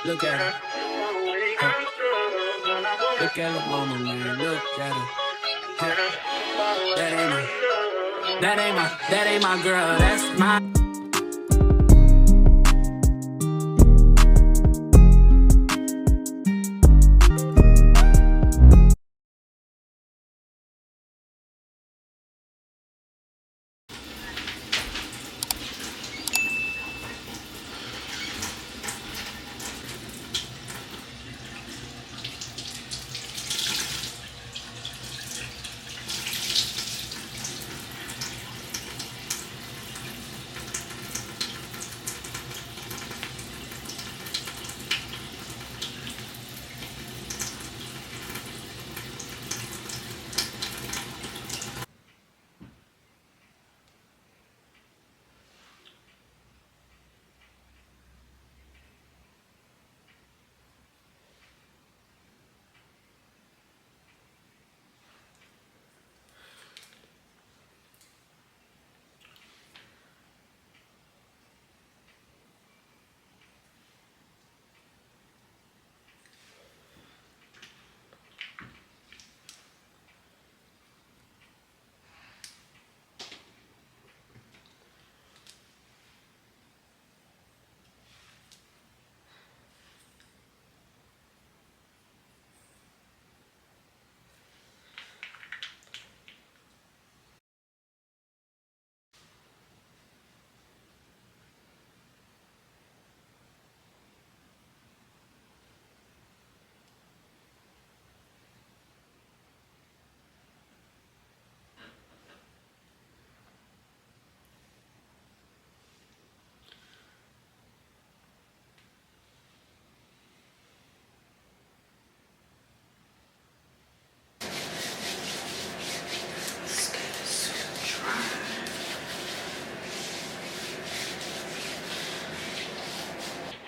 Look at her. Look at her mama, man. Look at her. That ain't my girl. That's my.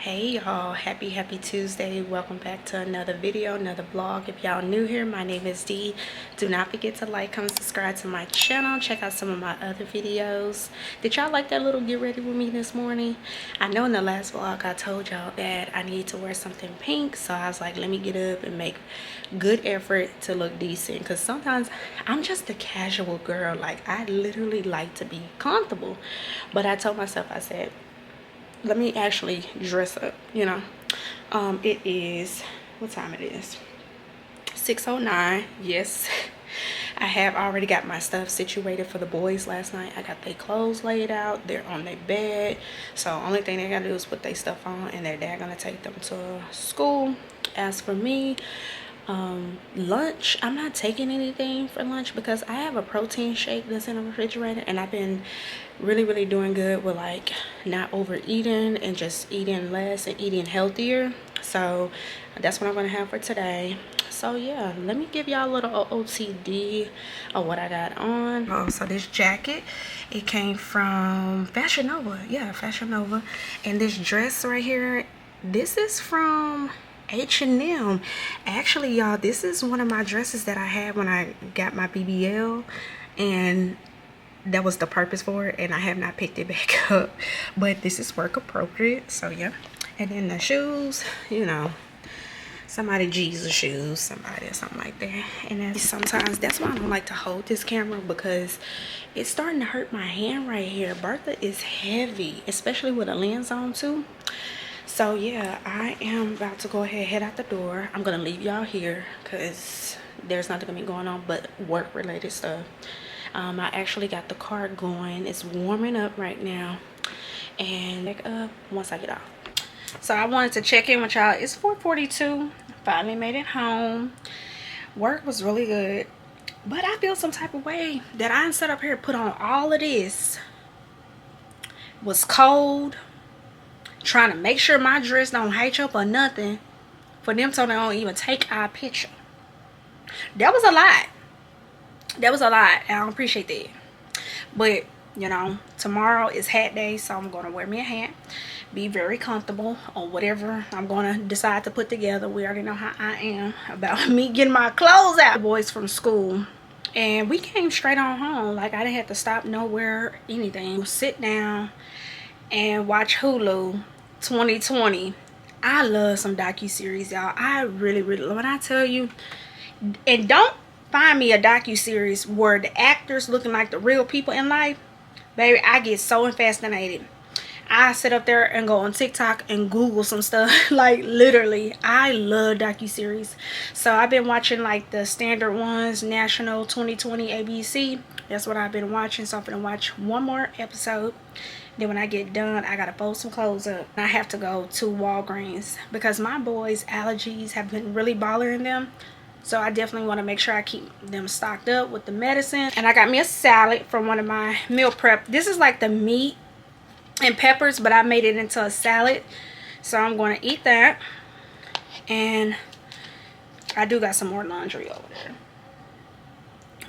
Hey y'all, happy Tuesday. Welcome back to another video, another vlog. If y'all new here, my name is Dee. Do not forget to like, comment, subscribe to my channel. Check out some of my other videos. Did y'all like that little get ready with me this morning? I know in the last vlog I told y'all that I need to wear something pink, so I was like, let me get up and make good effort to look decent, because sometimes I'm just a casual girl. Like, I literally like to be comfortable, but I told myself, I said, let me actually dress up, you know. It is, what time it is? 6:09. Yes, I have already got my stuff situated for the boys last night. I got their clothes laid out. They're on their bed, so only thing they gotta do is put their stuff on, and their dad gonna take them to school. As for me, lunch, I'm not taking anything for lunch because I have a protein shake that's in the refrigerator, and I've been really doing good with like not overeating and just eating less and eating healthier. So that's what I'm gonna have for today. So yeah, let me give y'all a little OOTD of what I got on. Oh, so this jacket, it came from Fashion Nova. Yeah, Fashion Nova. And this dress right here, this is from H&M. Actually, y'all, this is one of my dresses that I had when I got my BBL, and that was the purpose for it, and I have not picked it back up, but this is work appropriate. So yeah. And then the shoes, you know, somebody Jesus shoes, somebody or something like that. And then sometimes that's why I don't like to hold this camera, because it's starting to hurt my hand right here. Bertha is heavy, especially with a lens on too. So yeah, I am about to go ahead, head out the door. I'm gonna leave y'all here because there's nothing gonna be going on but work related stuff. I actually got the car going. It's warming up right now, and back up once I get off. So I wanted to check in with y'all. It's 4:42. Finally made it home. Work was really good, but I feel some type of way that I sat up here, put on all of this, was cold, trying to make sure my dress don't hitch up or nothing, for them so they don't even take our picture. That was a lot. That was a lot. I don't appreciate that. But you know, tomorrow is hat day, so I'm gonna wear me a hat, be very comfortable on whatever I'm gonna decide to put together. We already know how I am about me getting my clothes out. The boys from school, and we came straight on home. Like, I didn't have to stop nowhere, anything. Sit down and watch Hulu 2020 I love some docu-series, y'all. I really, really, when I tell you, and don't find me a docu-series where the actors looking like the real people in life. Baby, I get so fascinated. I sit up there and go on TikTok and Google some stuff. Like, literally, I love docu-series. So I've been watching like the standard ones, National, 2020, ABC. That's what I've been watching. So I'm gonna watch one more episode. Then when I get done, I gotta fold some clothes up. I have to go to Walgreens because my boys' allergies have been really bothering them. So I definitely want to make sure I keep them stocked up with the medicine. And I got me a salad from one of my meal prep. This is like the meat and peppers, but I made it into a salad. So I'm going to eat that. And I do got some more laundry over there.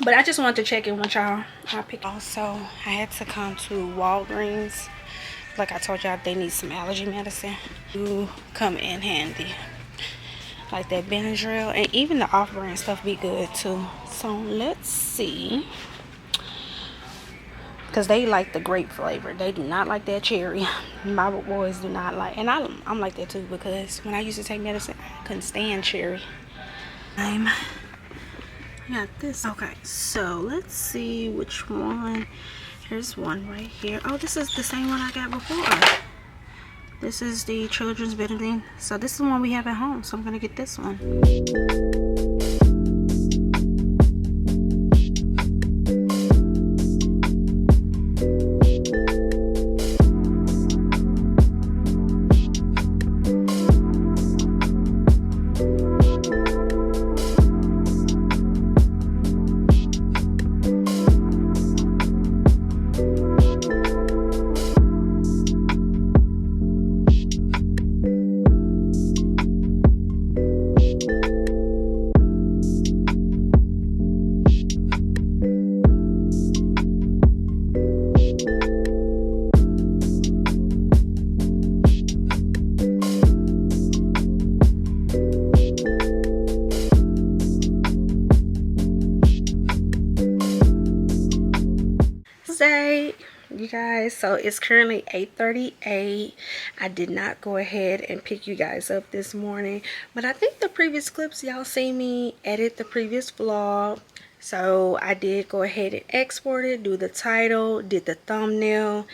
But I just wanted to check in with y'all. Also, I had to come to Walgreens. Like I told y'all, they need some allergy medicine. Do come in handy. Like that Benadryl, and even the off-brand stuff be good too. So let's see, because they like the grape flavor. They do not like that cherry. My boys do not like, and I'm like that too, because when I used to take medicine, I couldn't stand cherry. I got this. Okay, so let's see which one. Here's one right here. Oh, this is the same one I got before. This is the children's Benadryl. So this is the one we have at home. So I'm gonna get this one. You guys, so it's currently 8:38. I did not go ahead and pick you guys up this morning, but I think the previous clips y'all see me edit the previous vlog. So I did go ahead and export it, do the title, did the thumbnail,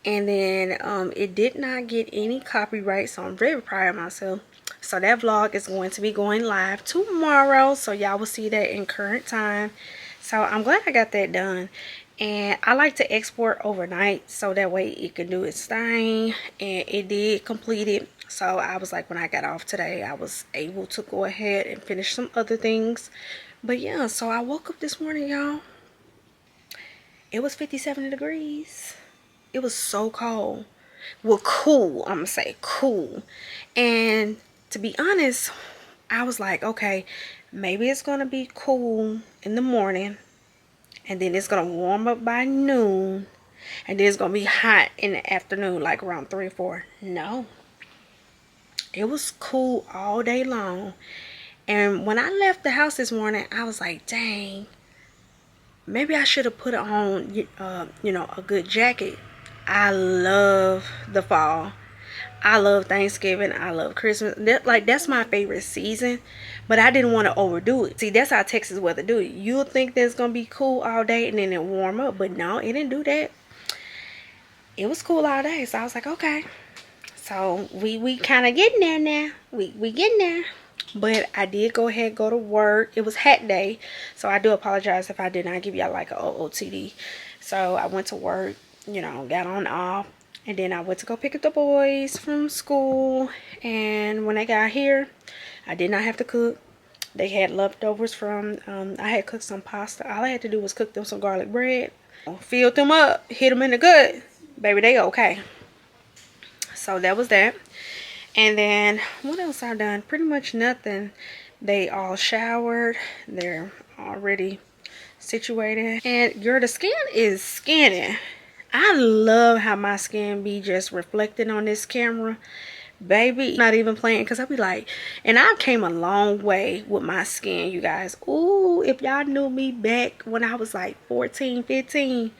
and then it did not get any copyright, so I'm very proud of myself. So that vlog is going to be going live tomorrow, so y'all will see that in current time. So I'm glad I got that done. And I like to export overnight so that way it can do its thing, and it did complete it. So I was like, when I got off today, I was able to go ahead and finish some other things. But yeah, so I woke up this morning, y'all. It was 57 degrees. It was so cold. Well, cool. I'm gonna say cool. And to be honest, I was like, okay, maybe it's gonna be cool in the morning, and then it's gonna warm up by noon, and then it's gonna be hot in the afternoon, like around 3 or 4. No, it was cool all day long. And when I left the house this morning, I was like, dang, maybe I should have put on you know, a good jacket. I love the fall. I love Thanksgiving. I love Christmas. That's my favorite season. But I didn't want to overdo it. See, that's how Texas weather do it. You'll think that it's going to be cool all day and then it warm up. But no, it didn't do that. It was cool all day. So I was like, okay. So we kind of getting there now. We getting there. But I did go ahead and go to work. It was hat day. So I do apologize if I did not give y'all like a OOTD. So I went to work, you know, got on off. And then I went to go pick up the boys from school. And when they got here, I did not have to cook. They had leftovers from, I had cooked some pasta. All I had to do was cook them some garlic bread. Filled them up, hit them in the gut. Baby, they okay. So that was that. And then, what else I done? Pretty much nothing. They all showered. They're already situated. And girl, the skin is skinny. I love how my skin be just reflecting on this camera. Baby, not even playing, because I be like, and I came a long way with my skin, you guys. Ooh, if y'all knew me back when I was like 14, 15,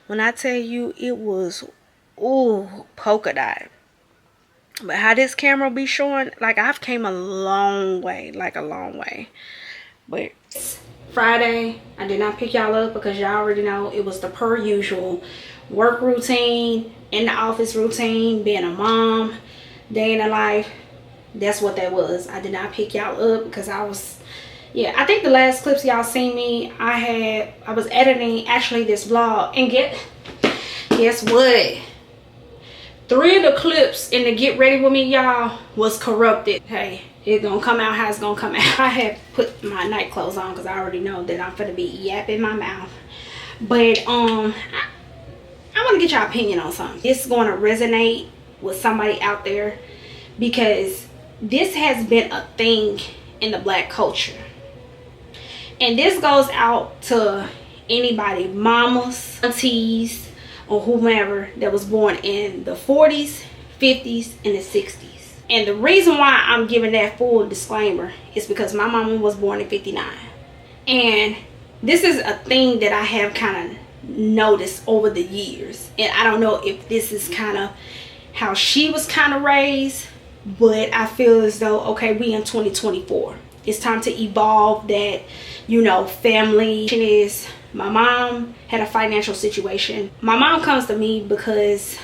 when I tell you it was, ooh, polka dot. But how this camera be showing, like, I've came a long way, like a long way. But Friday, I did not pick y'all up because y'all already know it was the per usual work routine, in the office routine, being a mom, day in the life. That's what that was. I did not pick y'all up because I was, yeah, I think the last clips y'all seen me, I was editing actually this vlog, and guess what? 3 of the clips in the Get Ready With Me, y'all, was corrupted. Hey, it's gonna come out how it's gonna come out. I had put my night clothes on because I already know that I'm gonna be yapping my mouth. But I want to get your opinion on something. It's going to resonate with somebody out there because this has been a thing in the black culture. And this goes out to anybody, mamas, aunties, or whomever that was born in the 40s, 50s, and the 60s. And the reason why I'm giving that full disclaimer is because my mama was born in 59. And this is a thing that I have kind of noticed over the years. And I don't know if this is kind of how she was kind of raised, but I feel as though, okay, we in 2024. It's time to evolve that, you know, family is. My mom had a financial situation. My mom comes to me because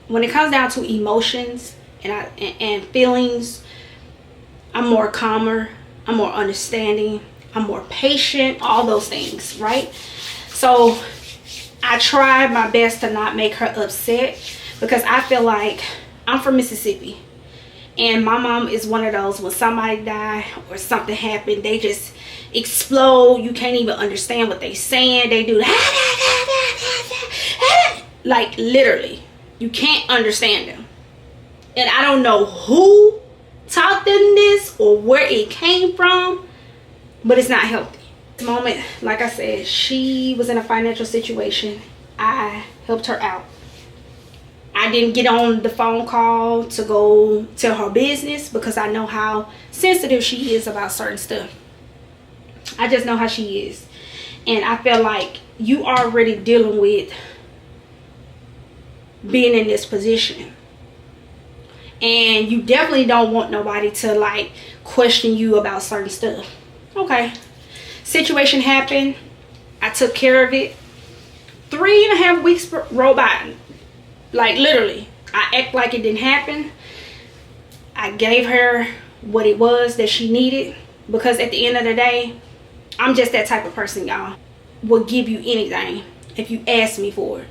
when it comes down to emotions and feelings, I'm more calmer, I'm more understanding, I'm more patient, all those things, right? So I try my best to not make her upset because I feel like I'm from Mississippi. And my mom is one of those, when somebody die or something happened, they just explode. You can't even understand what they saying. They do like literally. You can't understand them. And I don't know who taught them this or where it came from, but it's not healthy. At the moment, like I said, she was in a financial situation. I helped her out. I didn't get on the phone call to go tell her business because I know how sensitive she is about certain stuff. I just know how she is. And I feel like you already dealing with being in this position. And you definitely don't want nobody to like question you about certain stuff. Okay. Situation happened. I took care of it. 3.5 weeks rolled by. Like literally, I act like it didn't happen. I gave her what it was that she needed because at the end of the day, I'm just that type of person, y'all. Will give you anything if you ask me for it.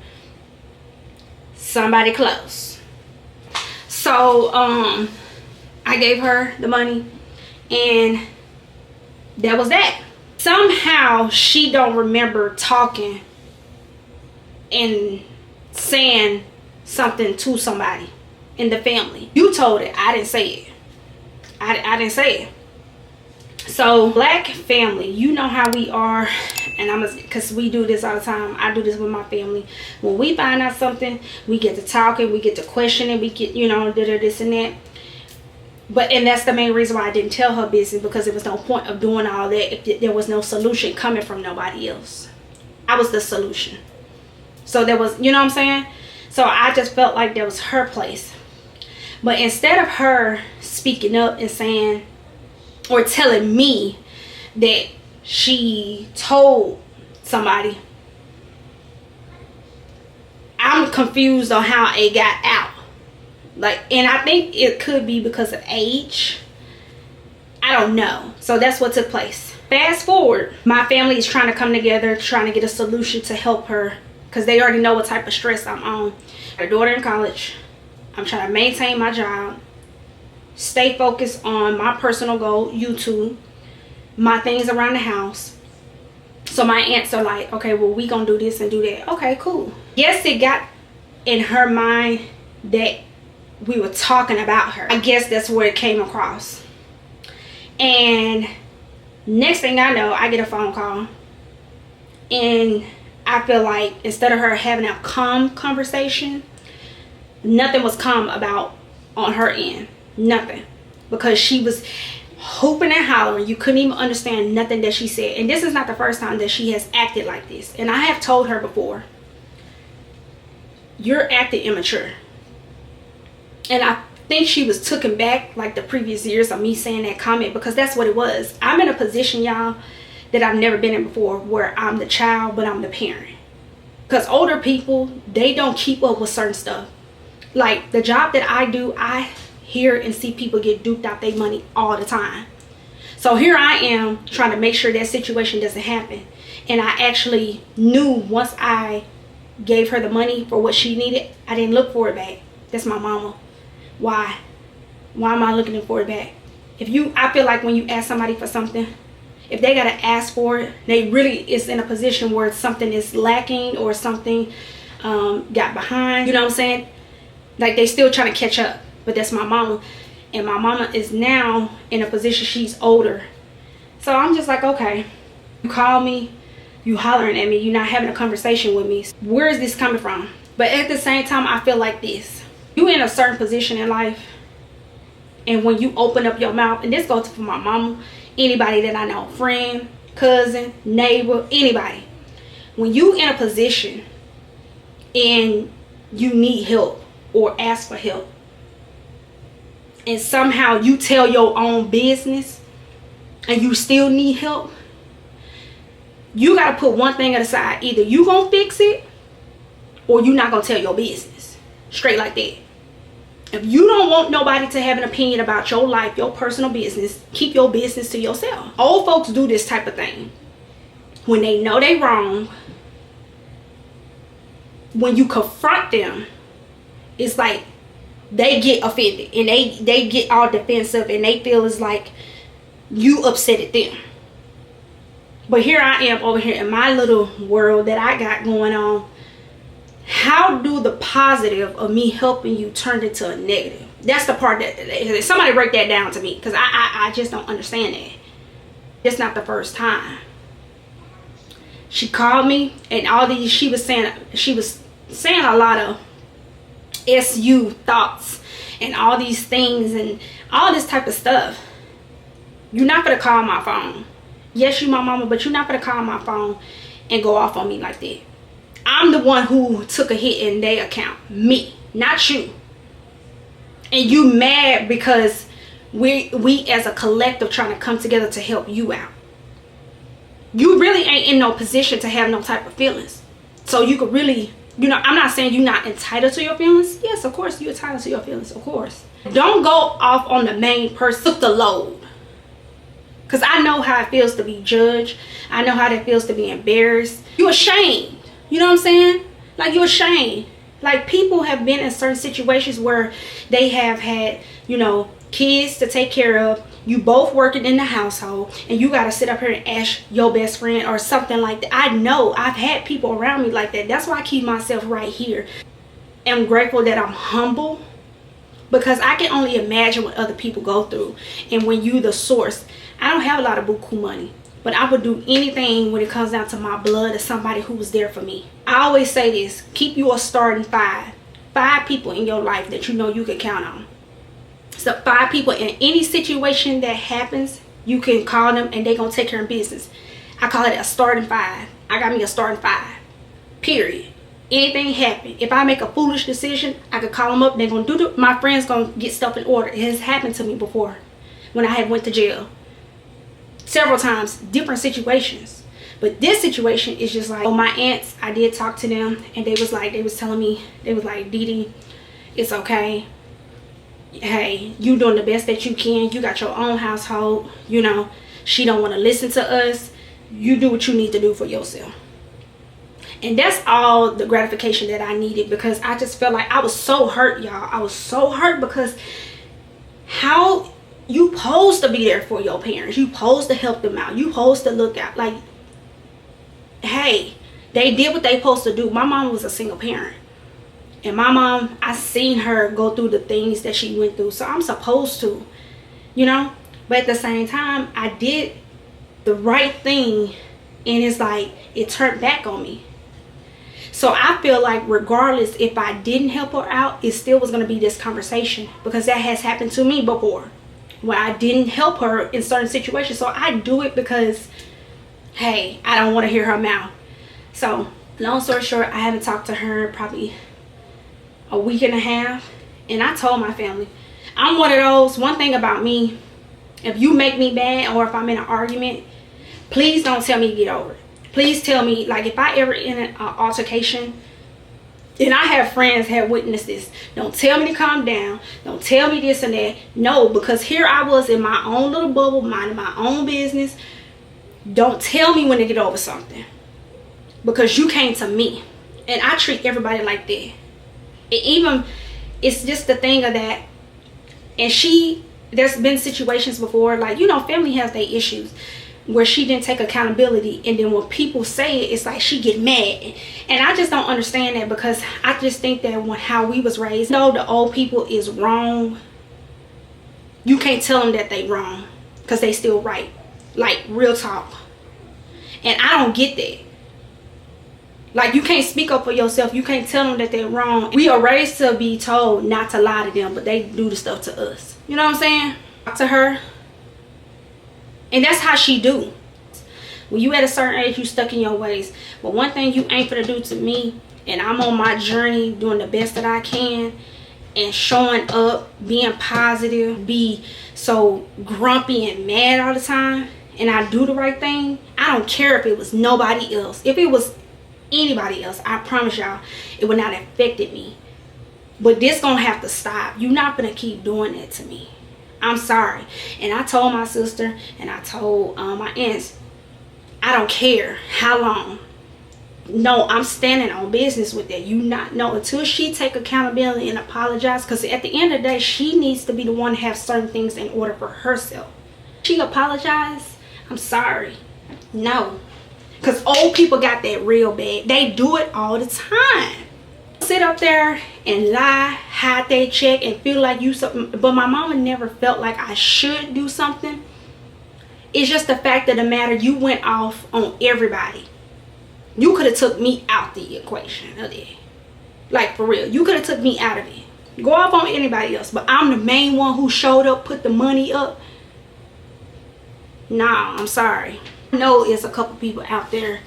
Somebody close. So I gave her the money and that was that. Somehow she don't remember talking and saying something to somebody in the family. You told it. I didn't say it. I didn't say it. So black family, you know how we are, and because we do this all the time. I do this with my family. When we find out something, we get to talking, we get to questioning, we get, you know, this and that. And that's the main reason why I didn't tell her business, because there was no point of doing all that if there was no solution coming from nobody else. I was the solution. So there was, you know what I'm saying? So I just felt like that was her place. But instead of her speaking up and saying or telling me that she told somebody, I'm confused on how it got out. Like, and I think it could be because of age. I don't know. So that's what took place. Fast forward, my family is trying to come together, trying to get a solution to help her, because they already know what type of stress I'm on. I have a daughter in college. I'm trying to maintain my job, stay focused on my personal goal, YouTube, my things around the house. So my aunts are like, okay, well, we gonna do this and do that. Okay, cool. Yes, it got in her mind that we were talking about her. I guess that's where it came across. And next thing I know, I get a phone call, and I feel like instead of her having a calm conversation, nothing was calm about on her end. Nothing. Because she was hooping and hollering. You couldn't even understand nothing that she said. And this is not the first time that she has acted like this. And I have told her before, you're acting immature. And I think she was taken back like the previous years of me saying that comment, because that's what it was. I'm in a position, y'all, that I've never been in before, where I'm the child but I'm the parent. Because older people, they don't keep up with certain stuff. Like the job that I do, I hear and see people get duped out their money all the time. So here I am trying to make sure that situation doesn't happen. And I actually knew once I gave her the money for what she needed, I didn't look for it back. That's my mama. Why am I looking for it back? I feel like when you ask somebody for something, if they gotta ask for it, they really is in a position where something is lacking or something got behind. You know what I'm saying? Like they still trying to catch up. But that's my mama, and my mama is now in a position, she's older. So I'm just like, okay, you call me, you hollering at me, you're not having a conversation with me. Where is this coming from? But at the same time, I feel like this. You in a certain position in life, and when you open up your mouth, and this goes for my mama, anybody that I know, friend, cousin, neighbor, anybody. When you in a position and you need help or ask for help, and somehow you tell your own business and you still need help, you got to put one thing aside. Either you gonna fix it or you not gonna tell your business. Straight like that. If you don't want nobody to have an opinion about your life, your personal business, keep your business to yourself. Old folks do this type of thing. When they know they wrong, when you confront them, it's like they get offended and they get all defensive, and they feel it's like you upset at them. But here I am over here in my little world that I got going on. How do the positive of me helping you turn into a negative? That's the part that somebody break that down to me, because I just don't understand that. It's not the first time. She called me, and all these she was saying a lot of SU thoughts and all these things and all this type of stuff. You're not gonna call my phone. Yes, you my mama, but you're not gonna call my phone and go off on me like that. I'm the one who took a hit in their account. Me, not you. And you mad because we as a collective trying to come together to help you out. You really ain't in no position to have no type of feelings. So you could really, I'm not saying you're not entitled to your feelings. Yes, of course you're entitled to your feelings, of course. Don't go off on the main person, took the load. Because I know how it feels to be judged. I know how it feels to be embarrassed. You're ashamed. You know what I'm saying? Like, you're ashamed. Like, people have been in certain situations where they have had, kids to take care of. You both working in the household, and you got to sit up here and ask your best friend or something like that. I know I've had people around me like that. That's why I keep myself right here. I'm grateful that I'm humble, because I can only imagine what other people go through. And when you the source, I don't have a lot of buku money, but I would do anything when it comes down to my blood or somebody who was there for me. I always say this: keep your starting five people in your life that you can count on. So 5 people in any situation that happens, you can call them and they gonna take care of business. I call it a starting 5. I got me a starting 5. Period. Anything happen, if I make a foolish decision, I could call them up. They're gonna do my friends gonna get stuff in order. It has happened to me before when I had went to jail. Several times, different situations. But this situation is just like, my aunts, I did talk to them, and they was telling me, Dee Dee, it's okay. Hey, you doing the best that you can. You got your own household. She don't want to listen to us. You do what you need to do for yourself. And that's all the gratification that I needed, because I just felt like I was so hurt, y'all. I was so hurt, because how you supposed to be there for your parents. You supposed to help them out. You supposed to look out. Like, hey, they did what they supposed to do. My mom was a single parent. And my mom, I seen her go through the things that she went through. So I'm supposed to, But at the same time, I did the right thing. And it's like, it turned back on me. So I feel like regardless if I didn't help her out, it still was going to be this conversation. Because that has happened to me before, where I didn't help her in certain situations. So I do it because, hey, I don't want to hear her mouth. So long story short, I haven't talked to her probably a week and a half. And I told my family, I'm one of those, one thing about me, if you make me mad or if I'm in an argument, please don't tell me to get over it. Please tell me, like, if I ever in an altercation, and I have friends have witnessed this, don't tell me to calm down, don't tell me this and that. No, because here I was in my own little bubble, minding my own business. Don't tell me when to get over something, because you came to me. And I treat everybody like that. It's just the thing of that. And there's been situations before, like, you know, family has their issues, where she didn't take accountability, and then when people say it, it's like she get mad. And I just don't understand that, because I just think that how we was raised, no, the old people is wrong. You can't tell them that they wrong, because they still right. Like, real talk. And I don't get that. Like, you can't speak up for yourself. You can't tell them that they're wrong. We are raised to be told not to lie to them, but they do the stuff to us. You know what I'm saying? Talk to her. And that's how she do. When you at a certain age, you stuck in your ways. But one thing you ain't gonna do to me, and I'm on my journey doing the best that I can, and showing up, being positive, be so grumpy and mad all the time, and I do the right thing. I don't care if it was nobody else. If it was anybody else, I promise y'all, it would not have affected me. But this gonna have to stop. You're not gonna keep doing that to me. I'm sorry. And I told my sister, and I told my aunts, I don't care how long. No, I'm standing on business with that. You not know until she take accountability and apologize, because at the end of the day, she needs to be the one to have certain things in order for herself. She apologized. I'm sorry. No. Because old people got that real bad. They do it all the time. Sit up there and lie, hide their check, and feel like you something. But my mama never felt like I should do something. It's just the fact of the matter, you went off on everybody. You could have took me out the equation of it. Like, for real. You could have took me out of it. Go off on anybody else. But I'm the main one who showed up, put the money up. Nah, I'm sorry. I know it's a couple people out there.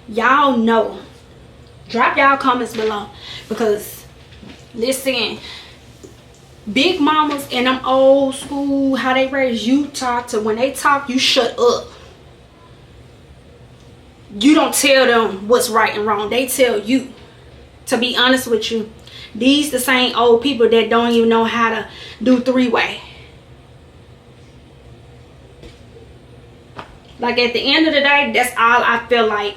Y'all know. Drop y'all comments below. Because, listen, big mamas and them old school, how they raise you talk to, when they talk, you shut up. You don't tell them what's right and wrong. They tell you. To be honest with you, these the same old people that don't even know how to do three-way. Like, at the end of the day, that's all I feel like.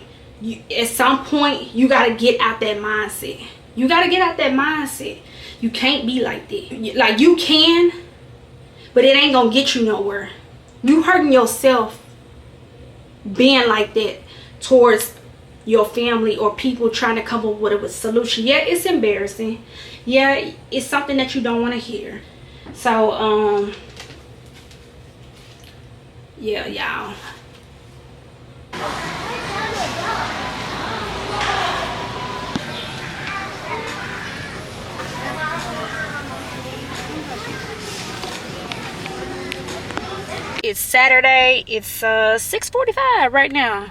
At some point, you got to get out that mindset. You got to get out that mindset. You can't be like that. Like, you can, but it ain't going to get you nowhere. You hurting yourself being like that towards your family or people trying to come up with a solution. Yeah, it's embarrassing. Yeah, it's something that you don't want to hear. So, yeah, y'all. It's Saturday. It's 6:45 right now,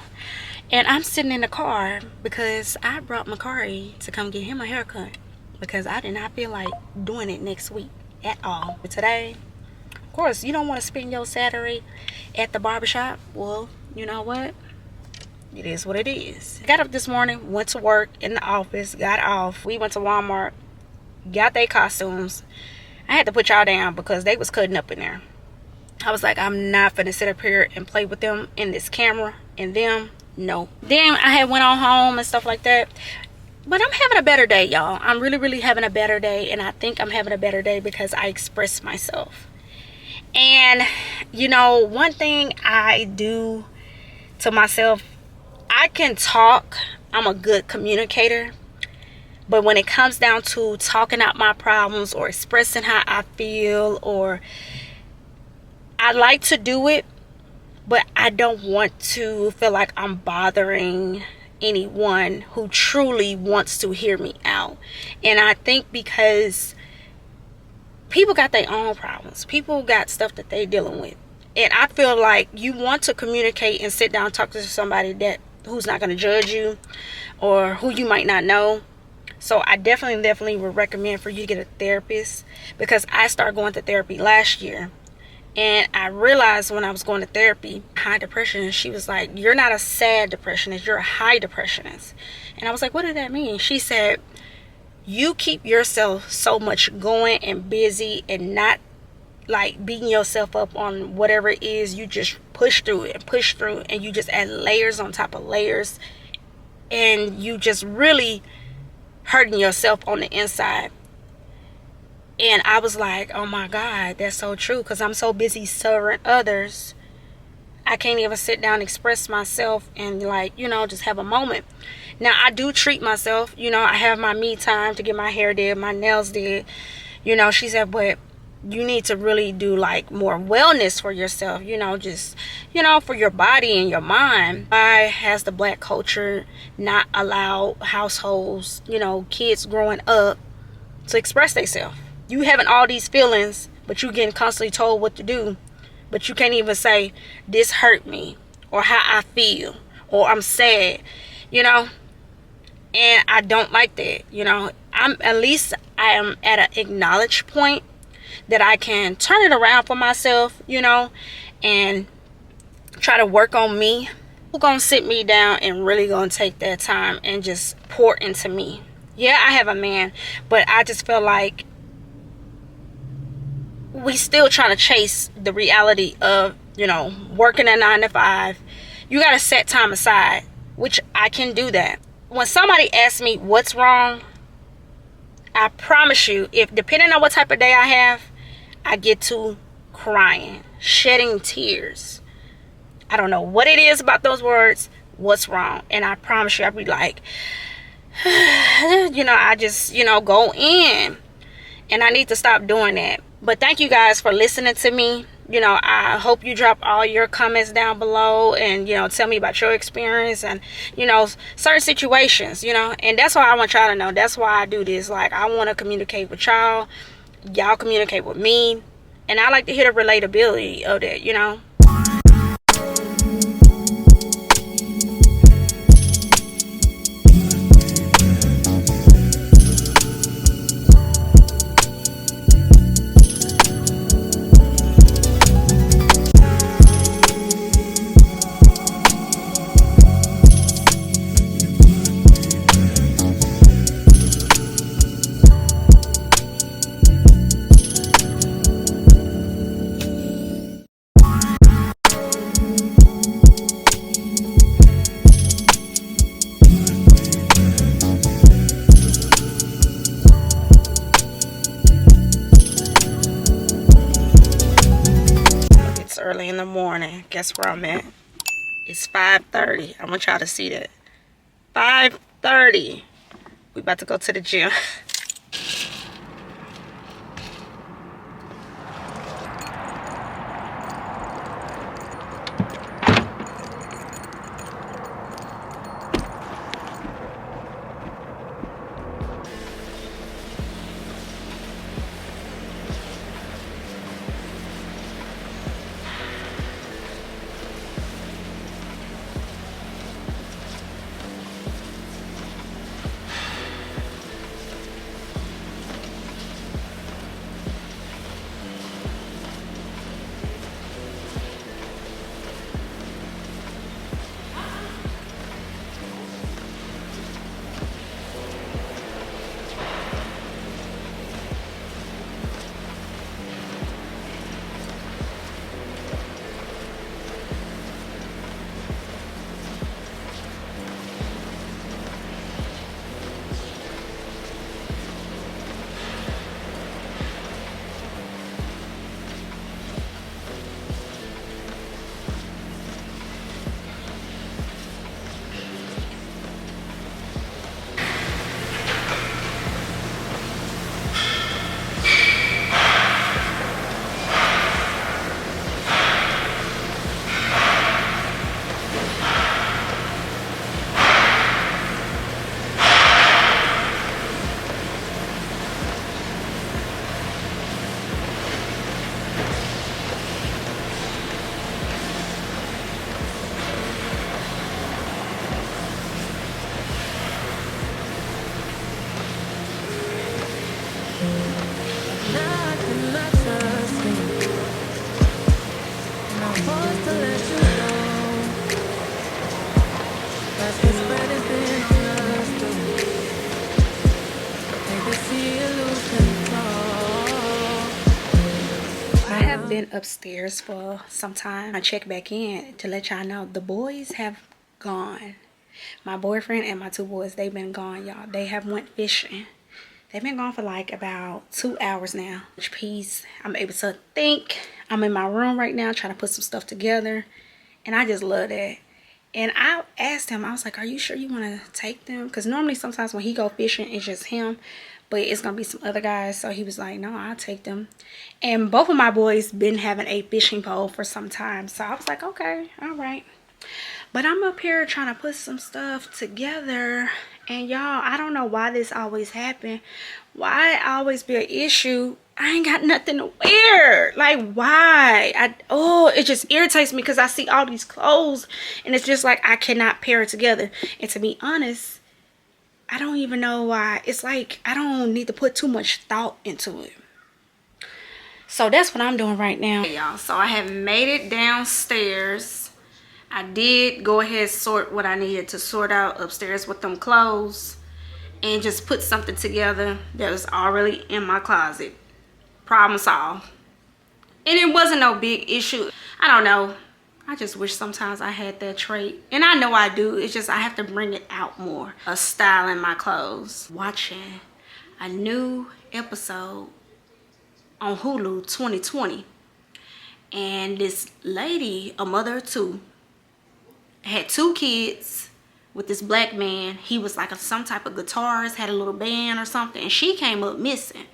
and I'm sitting in the car because I brought Makari to come get him a haircut, because I did not feel like doing it next week at all. But today, of course, you don't want to spend your Saturday at the barbershop. Well, you know what? It is what it is. Got up this morning, went to work in the office, got off. We went to Walmart, got their costumes. I had to put y'all down because they was cutting up in there. I was like, I'm not finna sit up here and play with them in this camera and them. No. Then I had went on home and stuff like that. But I'm having a better day, y'all. I'm really, really having a better day. And I think I'm having a better day because I expressed myself. And, you know, one thing I do to myself, I can talk. I'm a good communicator. But when it comes down to talking out my problems or expressing how I feel, or I like to do it, but I don't want to feel like I'm bothering anyone who truly wants to hear me out. And I think because people got their own problems, people got stuff that they dealing with, and I feel like you want to communicate and sit down and talk to somebody who's not going to judge you or who you might not know. So I definitely would recommend for you to get a therapist, because I started going to therapy last year. And I realized when I was going to therapy, high depression, and she was like, you're not a sad depressionist, you're a high depressionist. And I was like, what did that mean? She said, you keep yourself so much going and busy and not like beating yourself up on whatever it is. You just push through it, and you just add layers on top of layers, and you just really hurting yourself on the inside. And I was like, oh my God, that's so true, because I'm so busy serving others, I can't even sit down and express myself and, like, you know, just have a moment. Now, I do treat myself, you know, I have my me time to get my hair did, my nails did, you know. She said, but you need to really do like more wellness for yourself, you know, just, you know, for your body and your mind. Why has the Black culture not allowed households, you know, kids growing up to express themselves? You having all these feelings, but you getting constantly told what to do, but you can't even say, this hurt me, or how I feel, or I'm sad, you know. And I don't like that, you know. I am at an acknowledged point that I can turn it around for myself, you know, and try to work on me. Who's gonna sit me down and really gonna take that time and just pour into me? Yeah, I have a man, but I just feel like we still trying to chase the reality of, you know, working a 9 to 5. You got to set time aside, which I can do that. When somebody asks me what's wrong, I promise you, if depending on what type of day I have, I get to crying, shedding tears. I don't know what it is about those words, what's wrong. And I promise you, I'll be like, you know, I just, you know, go in. And I need to stop doing that. But thank you guys for listening to me. You know, I hope you drop all your comments down below and, you know, tell me about your experience and, you know, certain situations, you know. And that's why I want y'all to know. That's why I do this. Like, I want to communicate with y'all. Y'all communicate with me. And I like to hear the relatability of that, you know. Early in the morning. Guess where I'm at? It's 5:30. I want y'all to see that. 5:30. We about to go to the gym. been upstairs for some time. I checked back in to let y'all know the boys have gone. My boyfriend and my 2 boys, they've been gone, y'all. They have went fishing. They've been gone for like about 2 hours now. Peace. I'm able to think. I'm in my room right now trying to put some stuff together. And I just love that. And I asked him, I was like, are you sure you want to take them? Because normally sometimes when he go fishing, it's just him. But it's going to be some other guys. So he was like, no, I'll take them. And both of my boys been having a fishing pole for some time. So I was like, okay, all right. But I'm up here trying to put some stuff together. And y'all, I don't know why this always happen. Why it always be an issue. I ain't got nothing to wear. Like, why? It just irritates me because I see all these clothes and it's just like I cannot pair it together. And to be honest, I don't even know why. It's like I don't need to put too much thought into it. So that's what I'm doing right now. Hey, y'all, so I have made it downstairs. I did go ahead and sort what I needed to sort out upstairs with them clothes and just put something together that was already in my closet. Problem solved. And it wasn't no big issue. I don't know. I just wish sometimes I had that trait. And I know I do. It's just I have to bring it out more. A style in my clothes. Watching a new episode on Hulu 2020. And this lady, a mother of 2, had 2 kids with this black man. He was like some type of guitarist, had a little band or something. And she came up missing.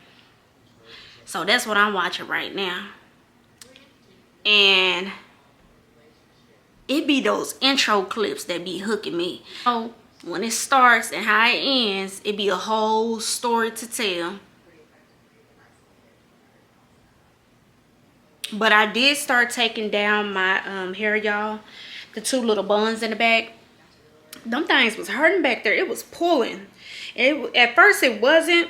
So that's what I'm watching right now. And it be those intro clips that be hooking me. So when it starts and how it ends, it be a whole story to tell. But I did start taking down my hair, y'all. The 2 little buns in the back. Them things was hurting back there. It was pulling. At first it wasn't.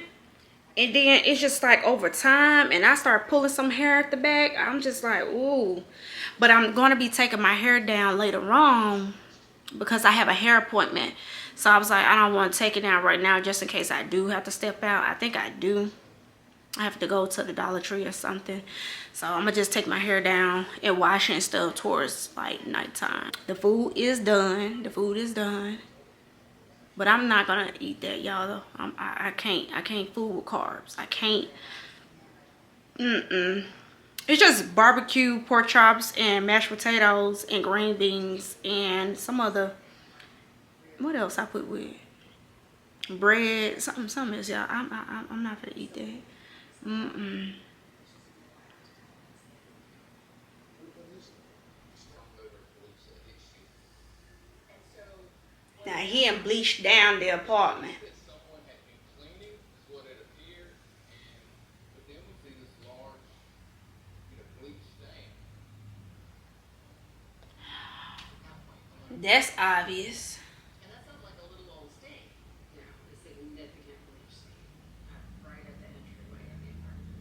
And then it's just like over time, and I start pulling some hair at the back. I'm just like, ooh. But I'm going to be taking my hair down later on because I have a hair appointment. So I was like, I don't want to take it down right now just in case I do have to step out. I think I do. I have to go to the Dollar Tree or something. So I'm going to just take my hair down and wash it and stuff towards like nighttime. The food is done. The food is done. But I'm not gonna eat that, y'all. I can't fool with carbs. I can't. It's just barbecue pork chops and mashed potatoes and green beans and some other. What else I put with bread? Something else, y'all. I'm not gonna eat that. Now he and bleached down the apartment. That's obvious. And that sounds like a little old stain. Yeah, a significant bleach stain right at the entryway of the apartment.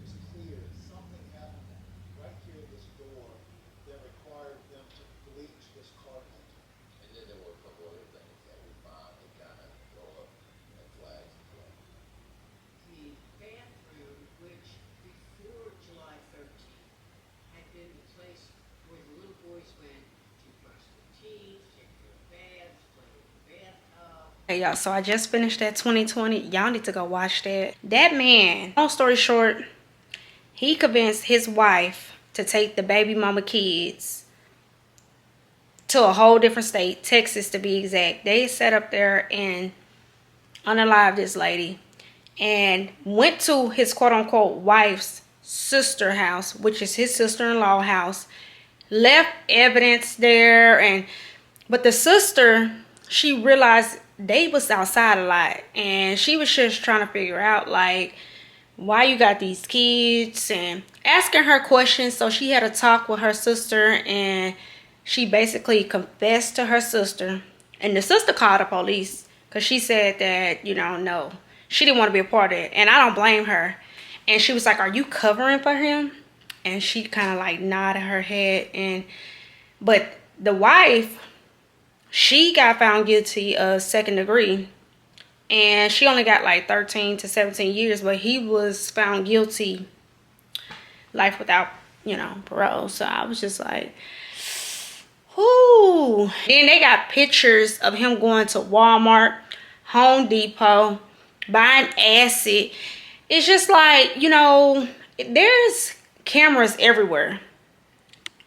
It's clear something happened right here at this door that required them to bleach this carpet. And then there were a couple other things that we found that kind of throw up red flags as well. The bathroom, which before July 13th had been the place where the little boys went to brush their teeth, take their baths, play in the bathtub. Hey y'all, so I just finished that 2020. Y'all need to go watch that. That man, long story short, he convinced his wife to take the baby mama kids to a whole different state, Texas to be exact. They sat up there and unalived this lady and went to his quote-unquote wife's sister house, which is his sister-in-law house, left evidence there. But the sister, she realized they was outside a lot, and she was just trying to figure out like why you got these kids and asking her questions. So she had a talk with her sister, and she basically confessed to her sister, and the sister called the police because she said that, no, she didn't want to be a part of it. And I don't blame her. And she was like, are you covering for him? And she kind of like nodded her head. But the wife, she got found guilty of 2nd degree. and she only got like 13 to 17 years, but he was found guilty, life without, you know, parole. So I was just like, whoo. Then they got pictures of him going to Walmart, Home Depot, buying acid. It's just like, you know, there's cameras everywhere.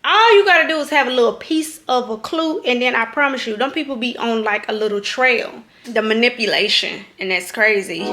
All you gotta do is have a little piece of a clue, and then I promise you, them people be on like a little trail. The manipulation, and that's crazy.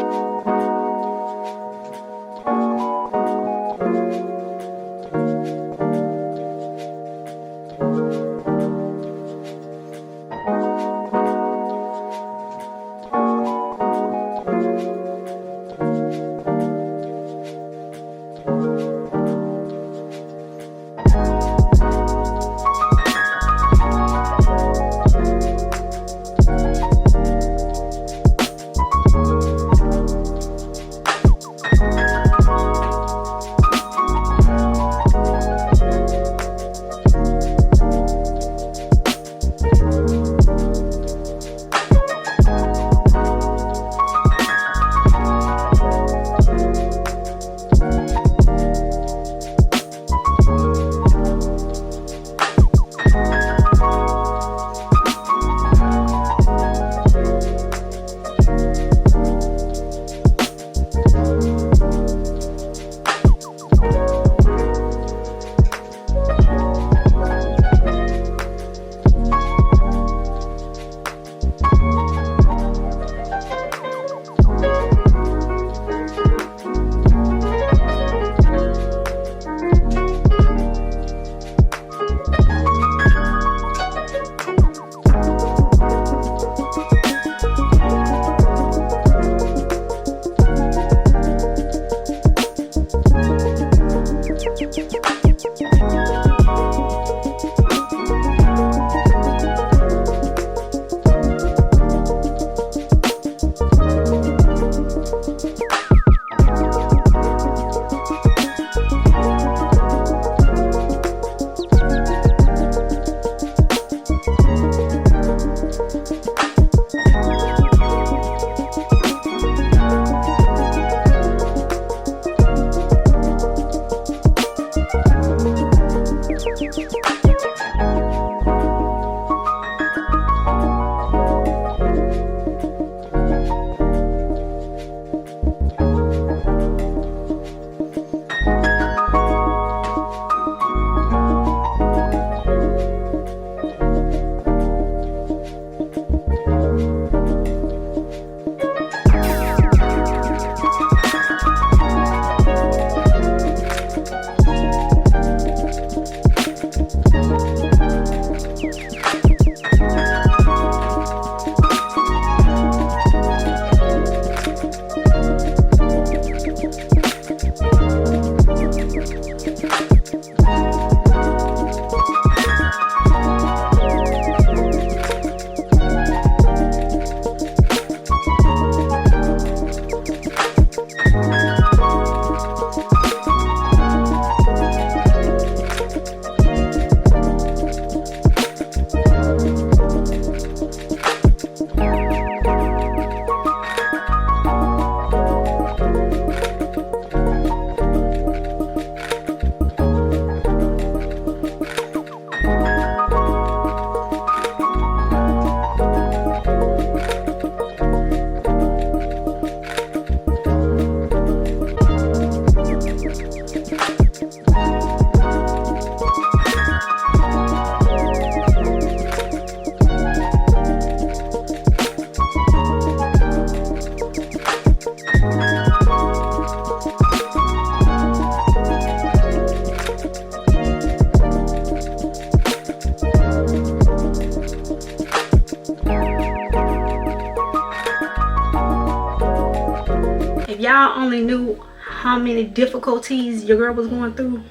Y'all only knew how many difficulties your girl was going through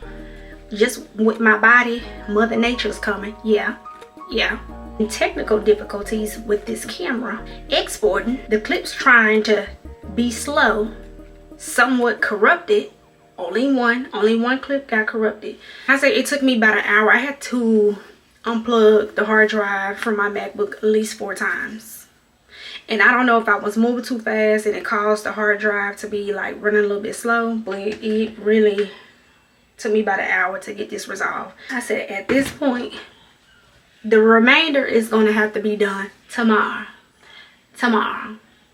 just with my body. Mother Nature's coming. Yeah. And technical difficulties with this camera. Exporting the clips, trying to be slow, somewhat corrupted. Only one clip got corrupted. I say it took me about an hour. I had to unplug the hard drive from my MacBook at least 4 times. And I don't know if I was moving too fast and it caused the hard drive to be like running a little bit slow, but it really took me about an hour to get this resolved. I said at this point, the remainder is going to have to be done tomorrow.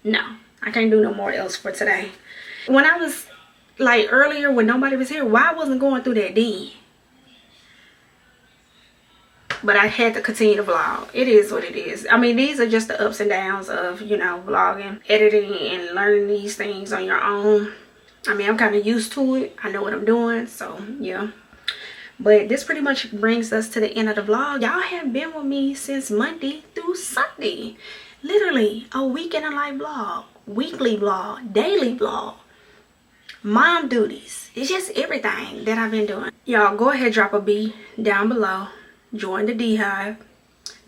No, I can't do no more else for today. When I was like earlier, when nobody was here, why I wasn't going through that then? But I had to continue to vlog. It is what it is. I mean, these are just the ups and downs of, you know, vlogging, editing, and learning these things on your own. I mean, I'm kind of used to it. I know what I'm doing, so yeah. But this pretty much brings us to the end of the vlog. Y'all have been with me since Monday through Sunday. Literally a week in a life vlog, weekly vlog, daily vlog, mom duties. It's just everything that I've been doing. Y'all go ahead, drop a B down below. Join the D Hive.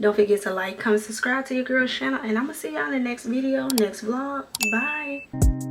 Don't forget to like, comment, subscribe to your girl's channel. And I'm going to see y'all in the next video, next vlog. Bye.